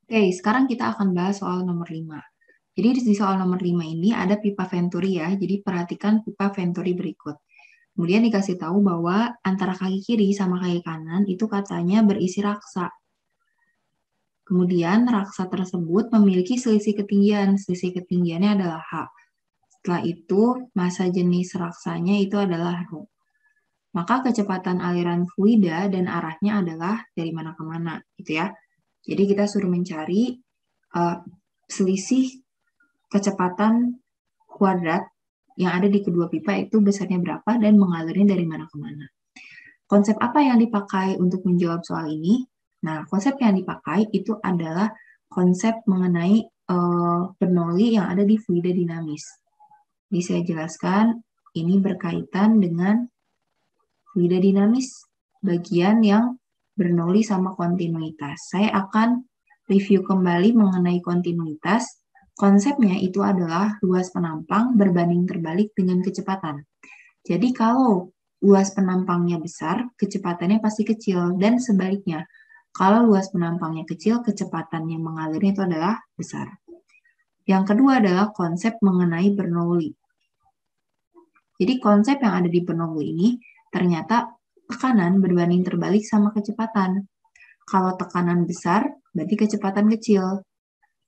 Oke, sekarang kita akan bahas soal nomor 5. Jadi di soal nomor 5 ini ada pipa Venturi ya. Jadi perhatikan pipa Venturi berikut. Kemudian dikasih tahu bahwa antara kaki kiri sama kaki kanan itu katanya berisi raksa. Kemudian raksa tersebut memiliki selisih ketinggian. Selisih ketinggiannya adalah H. Setelah itu massa jenis raksanya itu adalah ρ. Maka kecepatan aliran fluida dan arahnya adalah dari mana ke mana gitu ya. Jadi kita suruh mencari selisih kecepatan kuadrat yang ada di kedua pipa itu besarnya berapa dan mengalirnya dari mana ke mana. Konsep apa yang dipakai untuk menjawab soal ini? Nah, konsep yang dipakai itu adalah konsep mengenai Bernoulli yang ada di fluida dinamis. Jadi saya jelaskan, ini berkaitan dengan fluida dinamis, bagian yang Bernoulli sama kontinuitas. Saya akan review kembali mengenai kontinuitas. Konsepnya itu adalah luas penampang berbanding terbalik dengan kecepatan. Jadi kalau luas penampangnya besar, kecepatannya pasti kecil. Dan sebaliknya, kalau luas penampangnya kecil, kecepatan yang mengalirnya itu adalah besar. Yang kedua adalah konsep mengenai Bernoulli. Jadi konsep yang ada di Bernoulli ini ternyata tekanan berbanding terbalik sama kecepatan. Kalau tekanan besar, berarti kecepatan kecil.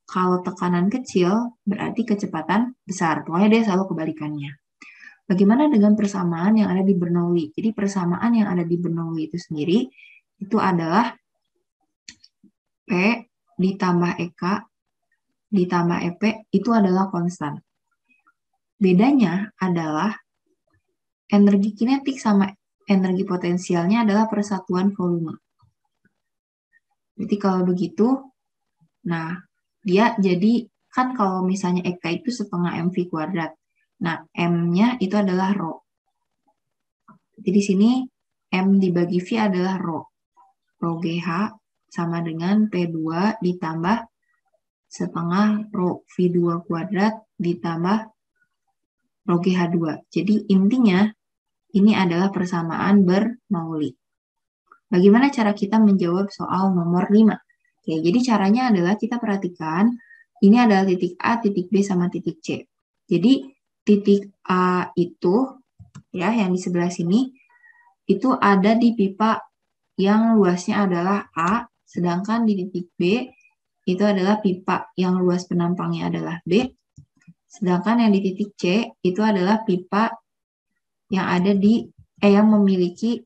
Kalau tekanan kecil, berarti kecepatan besar. Pokoknya dia selalu kebalikannya. Bagaimana dengan persamaan yang ada di Bernoulli? Jadi persamaan yang ada di Bernoulli itu sendiri, itu adalah P ditambah EK ditambah EP itu adalah konstan. Bedanya adalah energi kinetik sama energi potensialnya adalah persatuan volume. Jadi kalau begitu, nah dia jadi kan kalau misalnya EK itu setengah MV kuadrat. Nah, M-nya itu adalah rho. Jadi di sini M dibagi V adalah rho. Rho GH sama dengan P2 ditambah setengah rho V2 kuadrat ditambah rho GH2. Jadi intinya ini adalah persamaan Bernoulli. Bagaimana cara kita menjawab soal nomor 5? Oke, jadi caranya adalah kita perhatikan ini adalah titik A, titik B, sama titik C. Jadi titik A itu ya yang di sebelah sini itu ada di pipa yang luasnya adalah A, sedangkan di titik B itu adalah pipa yang luas penampangnya adalah B, sedangkan yang di titik C itu adalah pipa yang ada di yang memiliki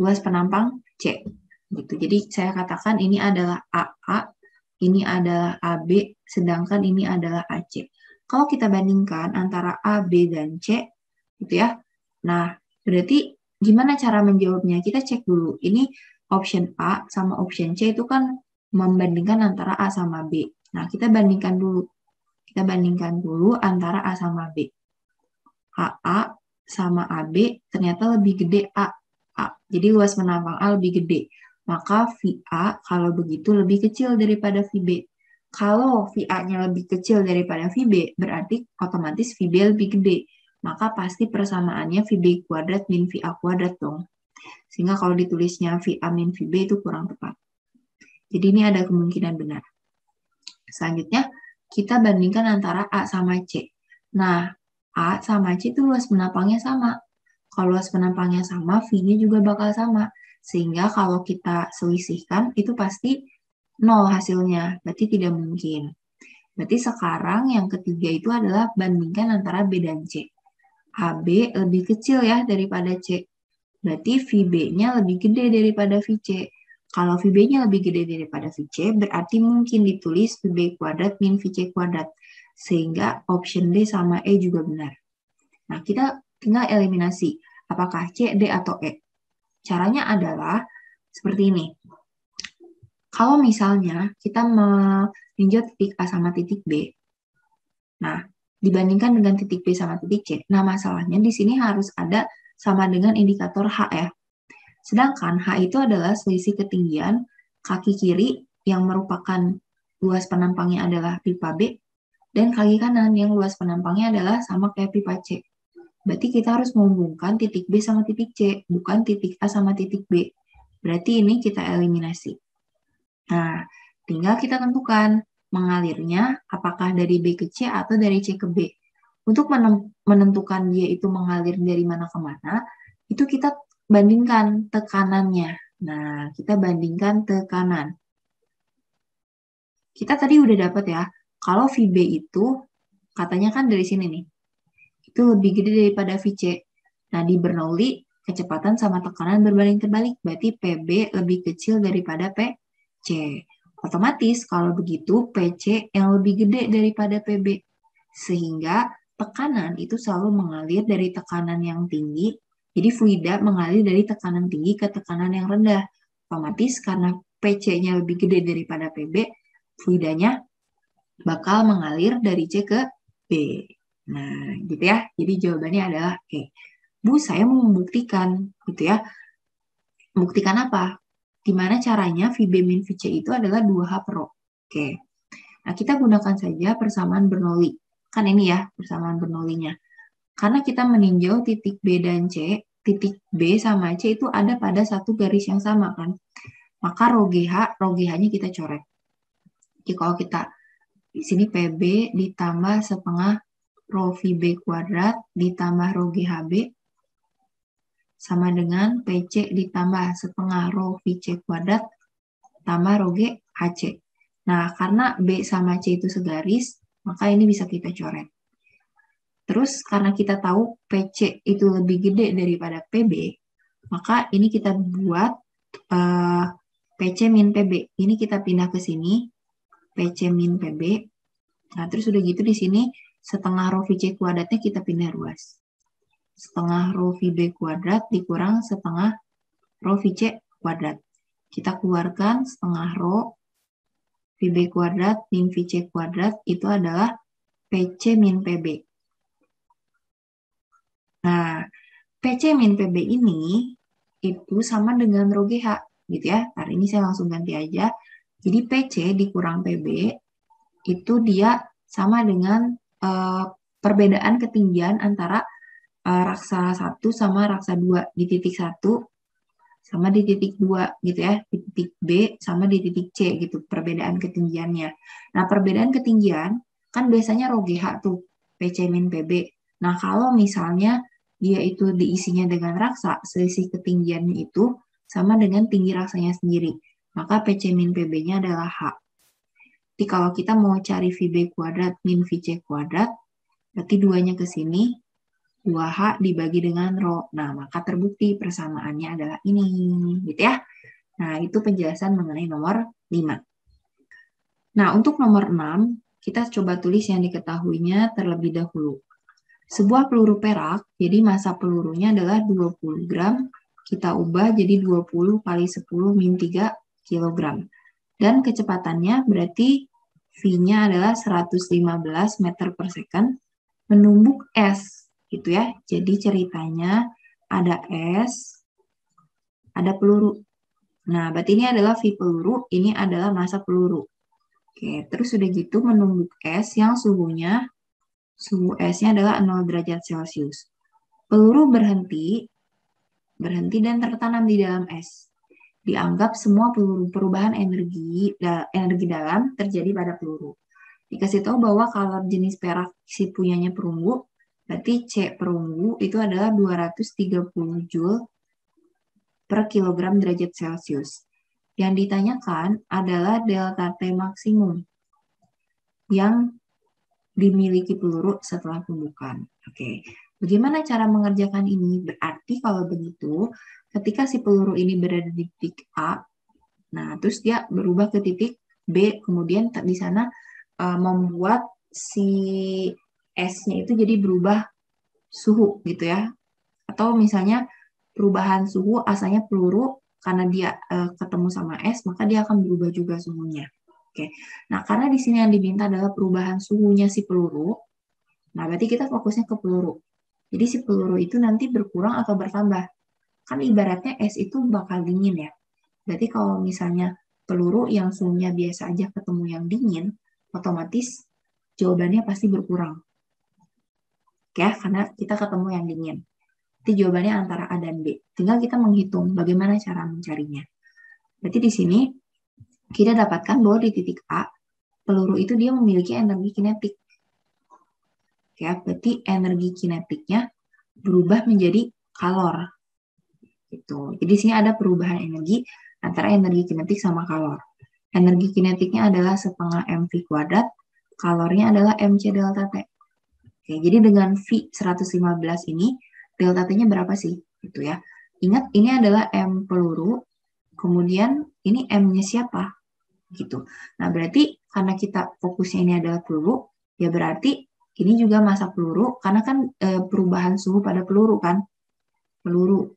luas penampang C. Gitu. Jadi saya katakan ini adalah AA, ini adalah AB, sedangkan ini adalah AC. Kalau kita bandingkan antara A, B, dan C, gitu ya. Nah, berarti gimana cara menjawabnya? Kita cek dulu. Ini option A sama option C itu kan membandingkan antara A sama B. Nah, kita bandingkan dulu. Kita bandingkan dulu antara A sama B. AA sama AB ternyata lebih gede A. Jadi luas penampang A lebih gede. Maka VA kalau begitu lebih kecil daripada VB. Kalau VA-nya lebih kecil daripada VB, berarti otomatis VB lebih gede. Maka pasti persamaannya VB kuadrat min VA kuadrat dong. Sehingga kalau ditulisnya VA min VB itu kurang tepat. Jadi ini ada kemungkinan benar. Selanjutnya, kita bandingkan antara A sama C. Nah, A sama C itu luas penampangnya sama. Kalau luas penampangnya sama, V-nya juga bakal sama. Sehingga kalau kita selisihkan, itu pasti 0 hasilnya. Berarti tidak mungkin. Berarti sekarang yang ketiga itu adalah bandingkan antara B dan C. AB lebih kecil ya daripada C. Berarti VB-nya lebih gede daripada VC. Kalau VB-nya lebih gede daripada VC, berarti mungkin ditulis VB kuadrat min VC kuadrat. Sehingga option D sama E juga benar. Nah, kita tinggal eliminasi. Apakah C, D, atau E? Caranya adalah seperti ini. Kalau misalnya kita meninjau titik A sama titik B, nah, dibandingkan dengan titik B sama titik C, nah masalahnya di sini harus ada sama dengan indikator H ya. Sedangkan H itu adalah selisih ketinggian kaki kiri yang merupakan luas penampangnya adalah pipa B, dan kaki kanan yang luas penampangnya adalah sama kayak pipa C. Berarti kita harus menghubungkan titik B sama titik C, bukan titik A sama titik B. Berarti ini kita eliminasi. Nah, Tinggal kita tentukan mengalirnya apakah dari B ke C atau dari C ke B. Untuk menentukan dia itu mengalir dari mana ke mana, itu kita bandingkan tekanannya. Nah, kita bandingkan tekanan. Kita tadi udah dapat ya, kalau VB itu katanya kan dari sini nih, itu lebih gede daripada VC. Nah, di Bernoulli, kecepatan sama tekanan berbanding terbalik, berarti PB lebih kecil daripada PC. Otomatis kalau begitu PC yang lebih gede daripada PB. Sehingga tekanan itu selalu mengalir dari tekanan yang tinggi, jadi fluida mengalir dari tekanan tinggi ke tekanan yang rendah. Otomatis karena PC-nya lebih gede daripada PB, fluidanya bakal mengalir dari C ke B. Nah, gitu ya. Jadi jawabannya adalah E. Bu, saya mau membuktikan, gitu ya. Membuktikan apa? Gimana caranya VB min VC itu adalah 2H per Rho. Oke. Nah, kita gunakan saja persamaan Bernoulli. Kan ini ya, persamaan Bernoulli-nya. Karena kita meninjau titik B dan C, titik B sama C itu ada pada satu garis yang sama kan. Maka Rho GH-nya kita coret. Jadi kalau kita di sini PB ditambah setengah Rho VB kuadrat ditambah Rho GHB sama dengan PC ditambah setengah Rho VC kuadrat tambah Rho GHC. Nah, karena B sama C itu segaris, maka ini bisa kita coret. Terus karena kita tahu PC itu lebih gede daripada PB, maka ini kita buat PC min PB. Ini kita pindah ke sini, PC min PB. Nah, terus udah gitu di sini setengah Rho VC kuadratnya kita pindah ruas. Setengah Rho VB kuadrat dikurang setengah Rho VC kuadrat. Kita keluarkan setengah Rho VB kuadrat min VC kuadrat itu adalah PC min PB. Nah, PC min PB ini itu sama dengan Rho GH, gitu ya. Hari ini saya langsung ganti aja. Jadi PC dikurang PB itu dia sama dengan perbedaan ketinggian antara raksa 1 sama raksa 2 di titik 1 sama di titik 2 gitu ya, di titik B sama di titik C gitu perbedaan ketinggiannya. Nah, perbedaan ketinggian kan biasanya Rho GH tuh PC min PB. Nah, kalau misalnya dia itu diisinya dengan raksa, selisih ketinggiannya itu sama dengan tinggi raksanya sendiri. Maka PC min PB-nya adalah H. Jadi kalau kita mau cari VB kuadrat min VC kuadrat, berarti 2-nya ke sini, 2H dibagi dengan Rho. Nah, maka terbukti persamaannya adalah ini, gitu ya. Nah, itu penjelasan mengenai nomor 5. Nah, untuk nomor 6, kita coba tulis yang diketahuinya terlebih dahulu. Sebuah peluru perak, jadi massa pelurunya adalah 20 gram, kita ubah jadi 20 kali 10 min 3 kg. Dan kecepatannya berarti V-nya adalah 115 meter per second, menumbuk S, gitu ya. Jadi ceritanya ada S, ada peluru. Nah, berarti ini adalah V peluru, ini adalah massa peluru. Oke, terus udah gitu menumbuk S yang suhu S-nya adalah 0 derajat Celcius. Peluru berhenti dan tertanam di dalam es. Dianggap semua perubahan energi dalam terjadi pada peluru. Dikasih tahu bahwa kalau jenis perak si punyanya perunggu, berarti C perunggu itu adalah 230 Joule per kilogram derajat Celcius. Yang ditanyakan adalah delta T maksimum yang dimiliki peluru setelah tumbukan. Oke, bagaimana cara mengerjakan ini? Berarti kalau begitu, ketika si peluru ini berada di titik A, nah terus dia berubah ke titik B, kemudian di sana membuat si S-nya itu jadi berubah suhu gitu ya. Atau misalnya perubahan suhu asalnya peluru karena dia ketemu sama es, maka dia akan berubah juga suhunya. Oke. Nah, karena di sini yang diminta adalah perubahan suhunya si peluru. Nah, berarti kita fokusnya ke peluru. Jadi si peluru itu nanti berkurang atau bertambah. Kan ibaratnya es itu bakal dingin ya. Berarti kalau misalnya peluru yang suhunya biasa aja ketemu yang dingin, otomatis jawabannya pasti berkurang. Ya, karena kita ketemu yang dingin. Jadi jawabannya antara A dan B. Tinggal kita menghitung bagaimana cara mencarinya. Berarti di sini kita dapatkan bahwa di titik A, peluru itu dia memiliki energi kinetik. Ya, berarti energi kinetiknya berubah menjadi kalor. Gitu. Jadi di sini ada perubahan energi antara energi kinetik sama kalor. Energi kinetiknya adalah setengah mv kuadrat, kalornya adalah mc delta T. Oke, jadi dengan V 115 ini, delta T-nya berapa sih? Gitu ya. Ingat, ini adalah M peluru, kemudian ini M-nya siapa? Gitu. Nah, berarti karena kita fokusnya ini adalah peluru, ya berarti ini juga massa peluru, karena kan perubahan suhu pada peluru kan, peluru.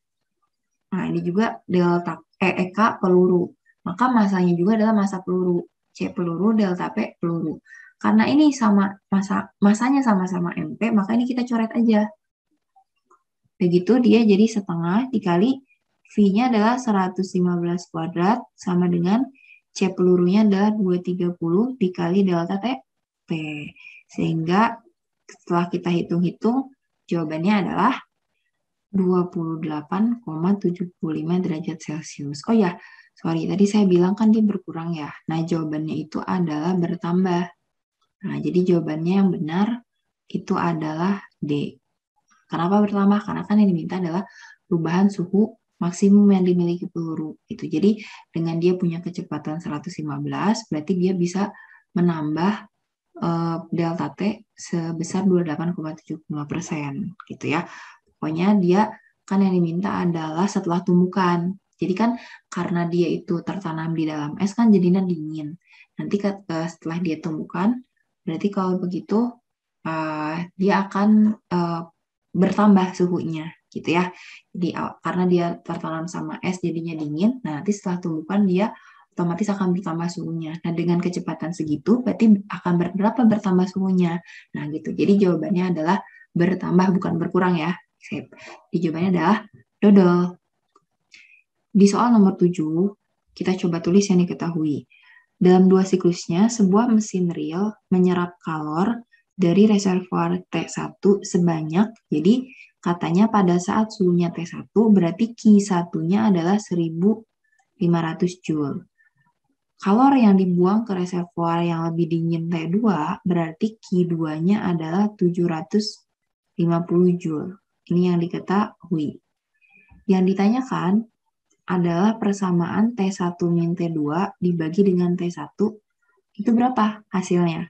Nah, ini juga delta K peluru. Maka masanya juga adalah massa peluru. C peluru, delta P peluru. Karena ini sama masanya sama-sama MP, maka ini kita coret aja. Begitu dia jadi setengah dikali V-nya adalah 115 kuadrat sama dengan C pelurunya adalah 230 dikali delta T P. Sehingga setelah kita hitung-hitung, jawabannya adalah 28,75 derajat Celcius. Oh ya, sorry, tadi saya bilang kan dia berkurang ya. Nah, jawabannya itu adalah bertambah. Nah, jadi jawabannya yang benar itu adalah D. Kenapa bertambah? Karena kan yang diminta adalah perubahan suhu maksimum yang dimiliki peluru. Itu. Jadi dengan dia punya kecepatan 115, berarti dia bisa menambah delta T sebesar 28,75%. Gitu ya. Pokoknya dia kan yang diminta adalah setelah tumbukan. Jadi kan karena dia itu tertanam di dalam es kan jadinya dingin. Nanti setelah dia tumbukan, berarti kalau begitu dia akan bertambah suhunya gitu ya. Jadi karena dia tertanam sama es jadinya dingin, nah nanti setelah tumbukan dia otomatis akan bertambah suhunya. Nah dengan kecepatan segitu berarti akan berapa bertambah suhunya. Nah gitu. Jadi jawabannya adalah bertambah bukan berkurang ya. Sip. Di jawabannya adalah dodol. Di soal nomor 7, kita coba tulis yang diketahui. Dalam dua siklusnya, sebuah mesin ril menyerap kalor dari reservoir T1 sebanyak, jadi katanya pada saat suhunya T1, berarti Q1-nya adalah 1500 Joule. Kalor yang dibuang ke reservoir yang lebih dingin T2, berarti Q2-nya adalah 750 Joule. Ini yang diketahui. Yang ditanyakan adalah persamaan T1 min T2 dibagi dengan T1, itu berapa hasilnya?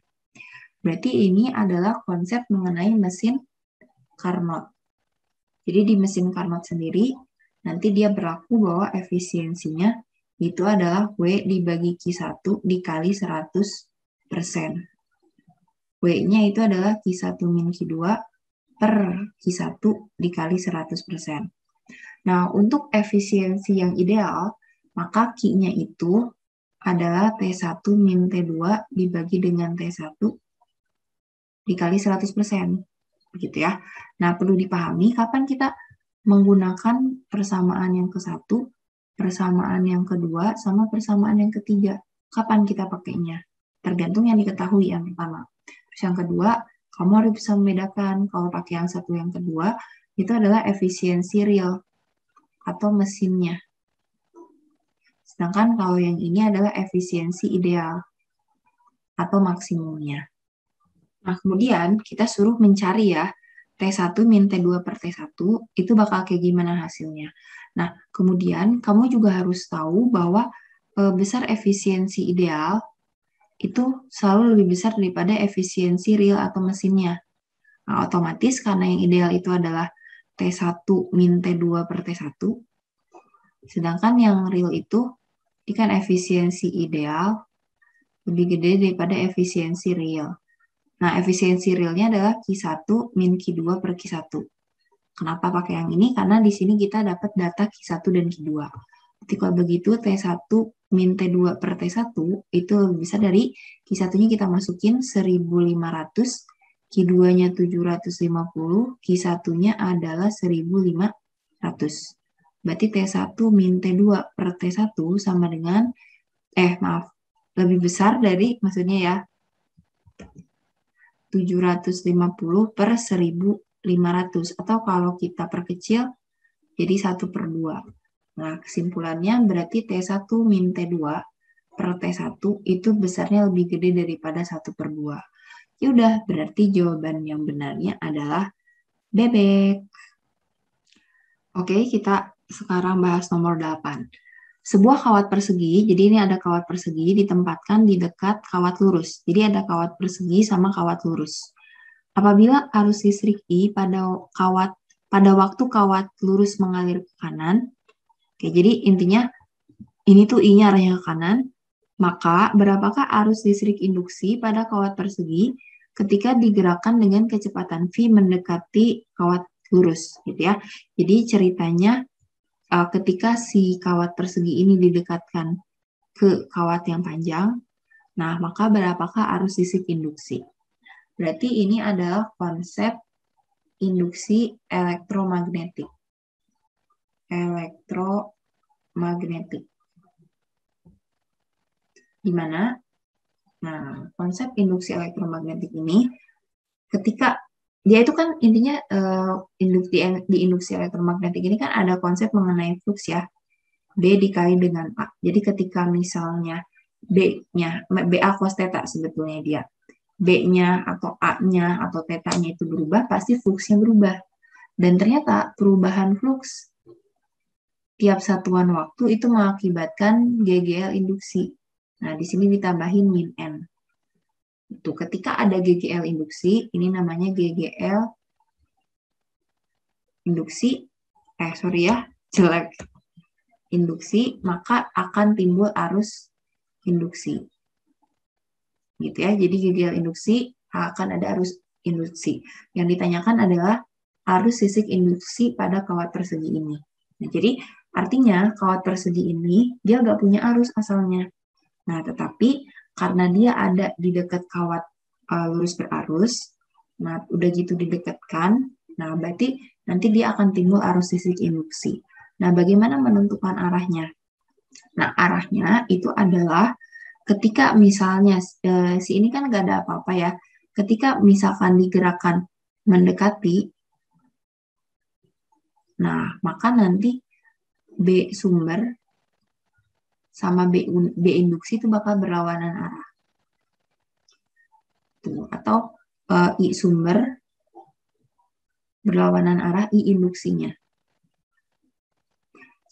Berarti ini adalah konsep mengenai mesin Carnot. Jadi di mesin Carnot sendiri, nanti dia berlaku bahwa efisiensinya itu adalah W dibagi Q1 dikali 100%. W-nya itu adalah Q1 min Q2 per Q1 dikali 100%. Nah, untuk efisiensi yang ideal, maka Q-nya itu adalah T1 min T2 dibagi dengan T1 dikali 100%. Begitu ya. Nah, perlu dipahami kapan kita menggunakan persamaan yang ke-1, persamaan yang kedua, sama persamaan yang ketiga. Kapan kita pakainya? Tergantung yang diketahui yang pertama. Terus yang kedua, kamu harus bisa membedakan kalau pakai yang satu yang kedua, itu adalah efisiensi real atau mesinnya. Sedangkan kalau yang ini adalah efisiensi ideal atau maksimumnya. Nah, kemudian kita suruh mencari ya, T1 min T2 per T1, itu bakal kayak gimana hasilnya. Nah, kemudian kamu juga harus tahu bahwa besar efisiensi ideal itu selalu lebih besar daripada efisiensi real atau mesinnya. Nah, otomatis karena yang ideal itu adalah T1 min T2 per T1, sedangkan yang real itu kan efisiensi ideal lebih gede daripada efisiensi real. Nah, efisiensi realnya adalah Q1 min Q2 per Q1. Kenapa pakai yang ini? Karena di sini kita dapat data Q1 dan Q2. Jadi kalau begitu T1 min T2 per T1 itu lebih besar dari Q1-nya kita masukin 1500, Q2-nya 750, Q1-nya adalah 1500. Berarti T1 min T2 per T1 sama dengan, lebih besar dari, maksudnya ya, 750 per 1500. Atau kalau kita perkecil, jadi 1/2. Nah, kesimpulannya berarti T1 min T2 per T1 itu besarnya lebih gede daripada 1/2. Ya udah, berarti jawaban yang benarnya adalah bebek. Oke, kita sekarang bahas nomor 8. Sebuah kawat persegi, jadi ini ada kawat persegi ditempatkan di dekat kawat lurus. Jadi ada kawat persegi sama kawat lurus. Apabila arus listrik I pada waktu kawat lurus mengalir ke kanan, oke, jadi intinya ini tuh I-nya arahnya ke kanan, maka berapakah arus listrik induksi pada kawat persegi ketika digerakkan dengan kecepatan V mendekati kawat lurus, gitu ya. Jadi ceritanya ketika si kawat persegi ini didekatkan ke kawat yang panjang, nah maka berapakah arus listrik induksi? Berarti ini adalah konsep induksi elektromagnetik. Elektromagnetik. Di mana? Nah, konsep induksi elektromagnetik ini ketika dia itu kan intinya di induksi elektromagnetik ini kan ada konsep mengenai flux ya. B dikali dengan A. Jadi ketika misalnya B-nya, BA cos theta sebetulnya dia. B-nya atau A-nya atau theta-nya itu berubah, pasti fluxnya berubah. Dan ternyata perubahan flux tiap satuan waktu itu mengakibatkan GGL induksi. Nah, di sini ditambahin min N. Itu ketika ada GGL induksi, ini namanya GGL induksi, jelek. Induksi, maka akan timbul arus induksi. Gitu ya. Jadi GGL induksi akan ada arus induksi. Yang ditanyakan adalah arus listrik induksi pada kawat persegi ini. Nah, jadi artinya kawat persegi ini dia nggak punya arus asalnya. Nah, tetapi karena dia ada di dekat kawat lurus berarus, nah udah gitu didekatkan, nah berarti nanti dia akan timbul arus listrik induksi. Nah, bagaimana menentukan arahnya? Nah, arahnya itu adalah ketika misalnya si ini kan nggak ada apa-apa ya. Ketika misalkan digerakkan mendekati, nah maka nanti B sumber sama B induksi itu bakal berlawanan arah. Tuh, atau I sumber berlawanan arah I induksinya.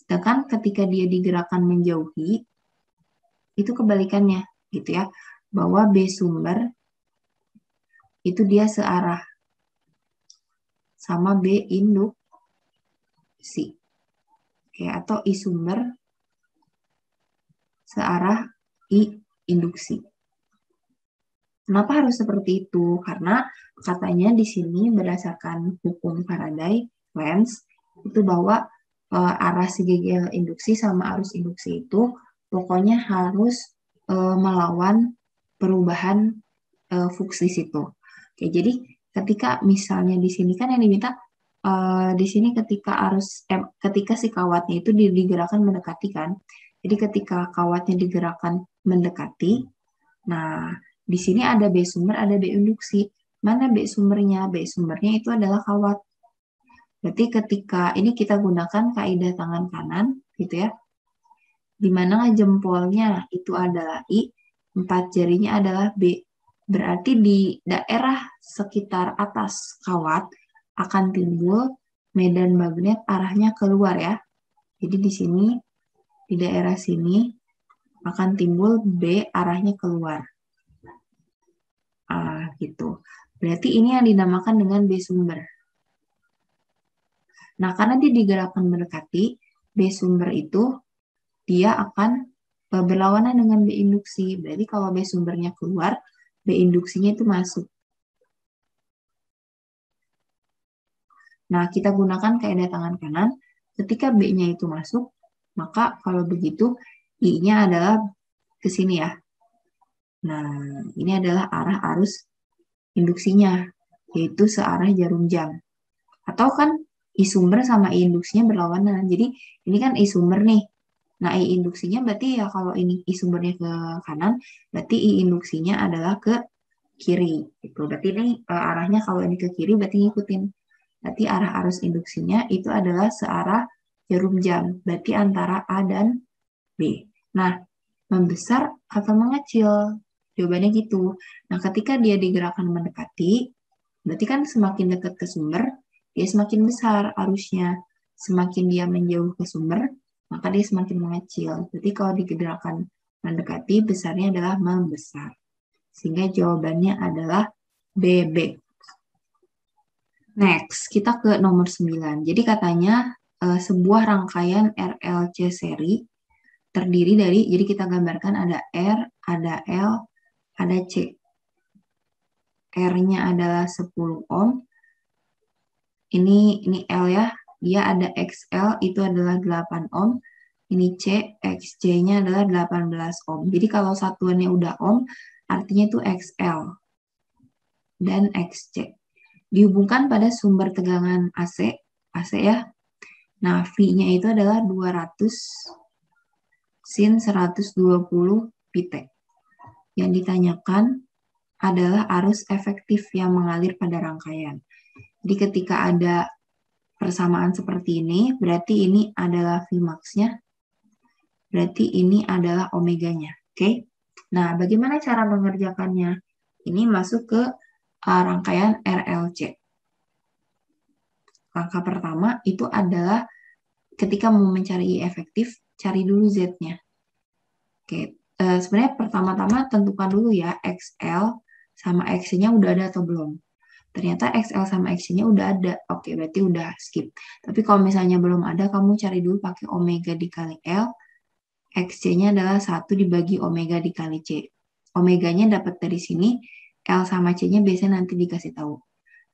Sedangkan ketika dia digerakkan menjauhi, itu kebalikannya gitu ya, bahwa B sumber itu dia searah sama B induksi. Oke, atau I sumber searah I induksi. Kenapa harus seperti itu? Karena katanya di sini berdasarkan hukum Faraday, Lenz, itu bahwa arah si GGL induksi sama arus induksi itu pokoknya harus melawan perubahan flux di situ. Oke, jadi ketika misalnya di sini kan yang diminta di sini ketika si kawatnya itu digerakkan mendekati kan. Jadi ketika kawatnya digerakkan mendekati, nah di sini ada B sumber, ada B induksi. Mana B sumbernya? B sumbernya itu adalah kawat. Berarti ketika ini kita gunakan kaidah tangan kanan, gitu ya. Di mana jempolnya itu adalah I, 4 jarinya adalah B. Berarti di daerah sekitar atas kawat akan timbul medan magnet arahnya keluar ya. Jadi di sini, di daerah sini akan timbul B arahnya keluar. Gitu. Berarti ini yang dinamakan dengan B sumber. Nah, karena dia digerakkan mendekati, B sumber itu dia akan berlawanan dengan B induksi. Berarti kalau B sumbernya keluar, B induksinya itu masuk. Nah, kita gunakan kaidah tangan kanan. Ketika B-nya itu masuk, maka kalau begitu I-nya adalah ke sini ya. Nah, ini adalah arah arus induksinya, yaitu searah jarum jam. Atau kan I sumber sama I induksinya berlawanan. Jadi ini kan I sumber nih. Nah, I induksinya berarti ya kalau ini I sumbernya ke kanan, berarti I induksinya adalah ke kiri. Gitu. Berarti ini arahnya kalau ini ke kiri berarti ngikutin. Berarti arah arus induksinya itu adalah searah jarum jam. Berarti antara A dan B. Nah, membesar atau mengecil? Jawabannya gitu. Nah, ketika dia digerakkan mendekati, berarti kan semakin dekat ke sumber, dia semakin besar arusnya. Semakin dia menjauh ke sumber, maka dia semakin mengecil. Berarti kalau digerakkan mendekati, besarnya adalah membesar. Sehingga jawabannya adalah BB. Next, kita ke nomor 9. Jadi katanya sebuah rangkaian RLC seri terdiri dari, jadi kita gambarkan ada R, ada L, ada C. R-nya adalah 10 ohm. Ini L ya, dia ada XL itu adalah 8 ohm. Ini C, XC-nya adalah 18 ohm. Jadi kalau satuannya udah ohm, artinya itu XL dan XC. Dihubungkan pada sumber tegangan AC ya. Nah, V-nya itu adalah 200 sin 120 pt. Yang ditanyakan adalah arus efektif yang mengalir pada rangkaian. Jadi ketika ada persamaan seperti ini, berarti ini adalah Vmax-nya, berarti ini adalah omeganya. Oke? Nah, bagaimana cara mengerjakannya? Ini masuk ke rangkaian RLC. Langkah pertama itu adalah ketika mau mencari I efektif, cari dulu Z-nya. Oke, sebenarnya pertama-tama tentukan dulu ya XL sama XC-nya udah ada atau belum. Ternyata XL sama XC-nya udah ada. Oke, berarti udah skip. Tapi kalau misalnya belum ada, kamu cari dulu pakai omega dikali L. XC-nya adalah 1 dibagi omega dikali C. Omeganya dapat dari sini, L sama C-nya biasanya nanti dikasih tahu.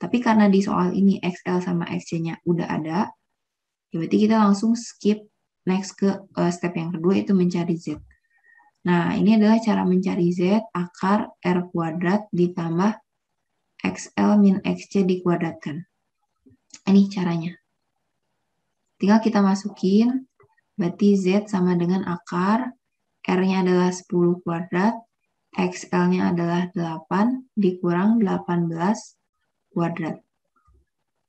Tapi karena di soal ini XL sama XC-nya udah ada, ya berarti kita langsung skip next ke step yang kedua itu mencari Z. Nah, ini adalah cara mencari Z akar R kuadrat ditambah XL min XC dikuadratkan. Ini caranya. Tinggal kita masukin, berarti Z sama dengan akar, R-nya adalah 10 kuadrat, XL-nya adalah 8, dikurang 18 kuadrat.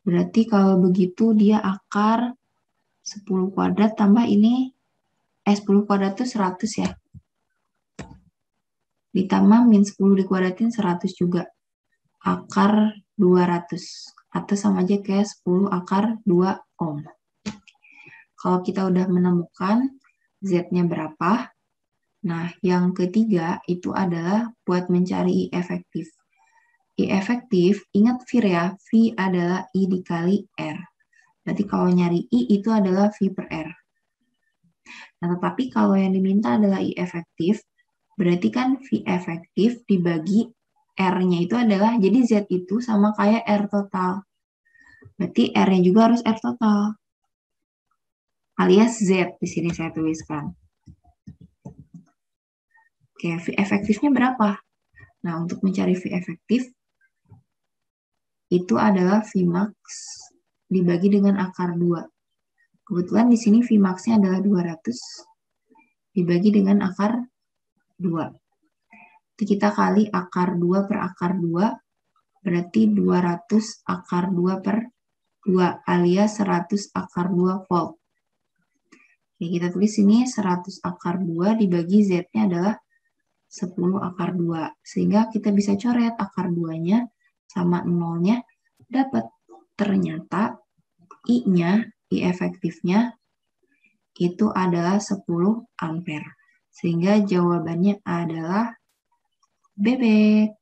Berarti kalau begitu dia akar 10 kuadrat tambah ini, 10 kuadrat itu 100 ya. Ditambah min 10 dikuadratin 100 juga. Akar 200. Atau sama aja kayak 10 akar 2 ohm. Kalau kita udah menemukan Z-nya berapa, nah yang ketiga itu adalah buat mencari I efektif. I efektif, ingat V ya, V adalah I dikali R. Berarti kalau nyari I itu adalah V per R. Nah, tetapi kalau yang diminta adalah I efektif, berarti kan V efektif dibagi R-nya itu adalah, jadi Z itu sama kayak R total. Berarti R-nya juga harus R total. Alias Z, di sini saya tuliskan. Oke, V efektifnya berapa? Nah, untuk mencari V efektif, itu adalah Vmax dibagi dengan akar 2. Kebetulan di sini Vmax-nya adalah 200 dibagi dengan akar 2. Jadi kita kali akar 2 per akar 2, berarti 200 akar 2 per 2 alias 100 akar 2 volt. Oke, kita tulis ini 100 akar 2 dibagi Z-nya adalah 10 akar 2. Sehingga kita bisa coret akar 2-nya sama 0-nya, dapat ternyata I-nya, I efektifnya, itu adalah 10 ampere. Sehingga jawabannya adalah bebek.